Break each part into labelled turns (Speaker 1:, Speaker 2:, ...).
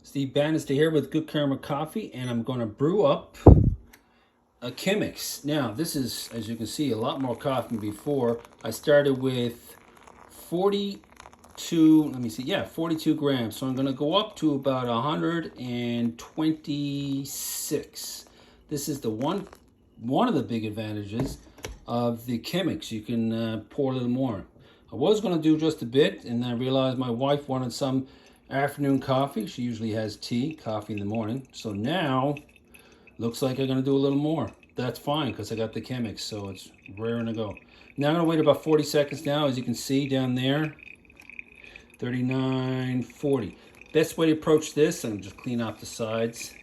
Speaker 1: Steve Bannister here with Good Karma Coffee, and I'm going to brew up a Chemex. Now, this is, as you can see, a lot more coffee than before. I started with 42, 42 grams. So I'm going to go up to about 126. This is the one of the big advantages of the Chemex. You can pour a little more. I was going to do just a bit, and then I realized my wife wanted some afternoon coffee. She usually has coffee in the morning. So now, looks like I'm going to do a little more. That's fine, because I got the Chemex, so it's raring to go. Now I'm going to wait about 40 seconds now, as you can see down there. 39, 40. Best way to approach this, and just clean off the sides,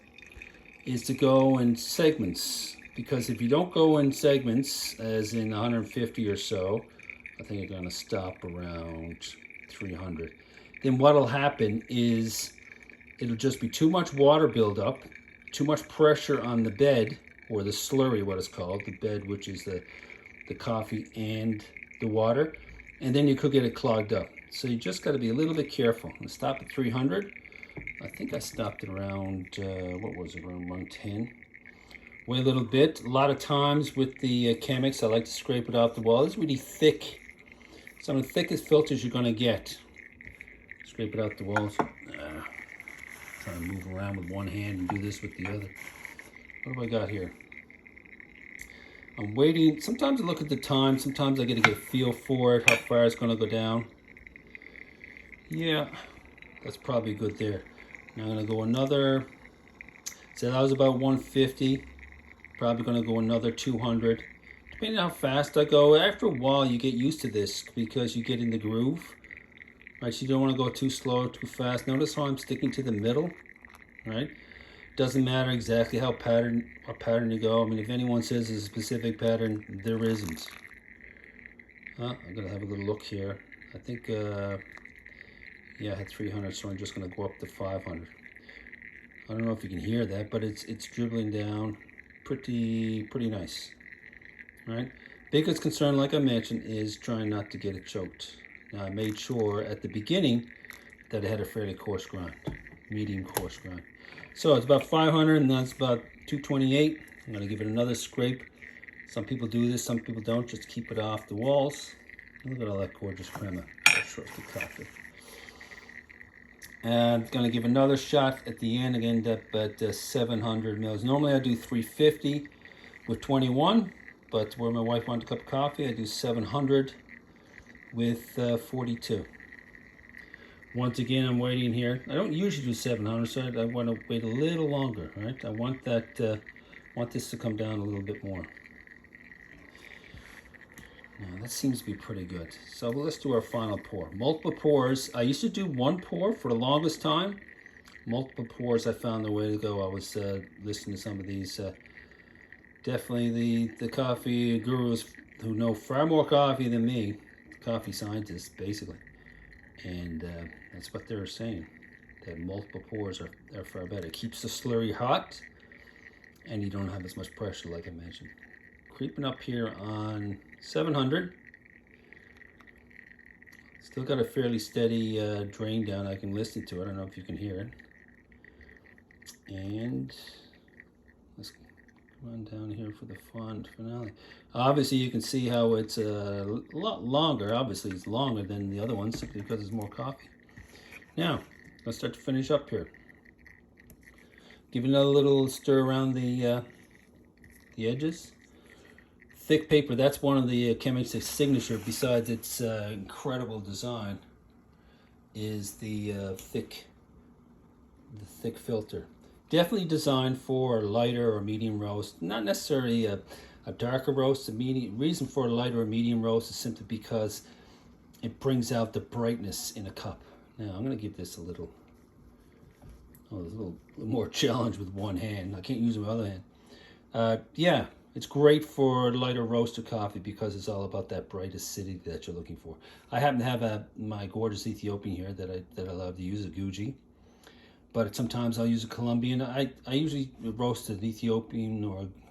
Speaker 1: is to go in segments. Because if you don't go in segments, as in 150 or so, I think you're going to stop around 300. Then what'll happen is it'll just be too much water buildup, too much pressure on the bed, or the slurry, what it's called, the bed, which is the coffee and the water, and then you could get it clogged up. So you just got to be a little bit careful. I'll stop at 300. I think I stopped at around, what was it, around 110. Wait a little bit. A lot of times with the Chemex, I like to scrape it off the wall. It's really thick. Some of the thickest filters you're going to get. Scrape it out the walls. Try to move around with one hand and do this with the other. What have I got here? I'm waiting. Sometimes I look at the time. Sometimes I get to get a feel for it, how far it's going to go down. Yeah, that's probably good there. Now I'm going to go another. So that was about 150. Probably going to go another 200. Depending on how fast I go. After a while, you get used to this because you get in the groove. Right, so you don't want to go too slow, too fast. Notice how I'm sticking to the middle, right? Doesn't matter exactly what pattern you go. I mean, if anyone says there's a specific pattern, there isn't. I'm gonna have a little look here. I think, yeah, I had 300, so I'm just gonna go up to 500. I don't know if you can hear that, but it's dribbling down pretty nice, right? Biggest concern, like I mentioned, is trying not to get it choked. Now, I made sure at the beginning that it had a fairly coarse grind, medium coarse grind. So it's about 500, and that's about 228. I'm going to give it another scrape. Some people do this, some people don't. Just keep it off the walls. Look at all that gorgeous crema, roasted coffee. And I'm going to give another shot at the end, again, at 700 mils. Normally I do 350 with 21, but where my wife wanted a cup of coffee, I do 700 with 42. Once again, I'm waiting here. I don't usually do 700, so I want to wait a little longer, right? I want that, want this to come down a little bit more. Now, that seems to be pretty good. So let's do our final pour. Multiple pours. I used to do one pour for the longest time. Multiple pours, I found the way to go. I was listening to some of these, definitely the coffee gurus who know far more coffee than me. Coffee scientists, basically, and that's what they're saying, that multiple pours are far better. It keeps the slurry hot, and you don't have as much pressure, like I mentioned. Creeping up here on 700. Still got a fairly steady drain down. I can listen to it. I don't know if you can hear it. And let's run down here for the finale. Obviously, you can see how it's a lot longer. Obviously, it's longer than the other ones simply because there's more coffee. Now, let's start to finish up here. Give another little stir around the edges. Thick paper. That's one of the Chemex's signature. Besides its incredible design, is the thick filter. Definitely designed for lighter or medium roast. Not necessarily a darker roast. The reason for a lighter or medium roast is simply because it brings out the brightness in a cup. Now I'm going to give this a little more challenge with one hand. I can't use my other hand. Yeah, it's great for lighter roasted coffee because it's all about that bright acidity that you're looking for. I happen to have my gorgeous Ethiopian here that I love to use, a Guji. But sometimes I'll use a Colombian. I usually roast an Ethiopian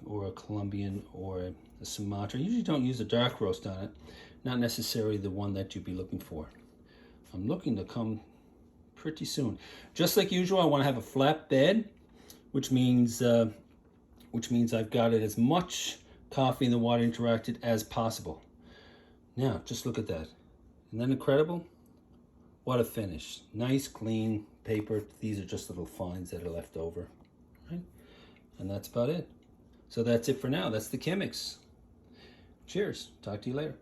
Speaker 1: or a Colombian or a Sumatra. I usually don't use a dark roast on it. Not necessarily the one that you'd be looking for. I'm looking to come pretty soon. Just like usual, I want to have a flat bed, which means I've got it as much coffee and the water interacted as possible. Now, just look at that. Isn't that incredible? What a finish. Nice, clean paper. These are just little fines that are left over. Right? And that's about it. So that's it for now. That's the Chemex. Cheers. Talk to you later.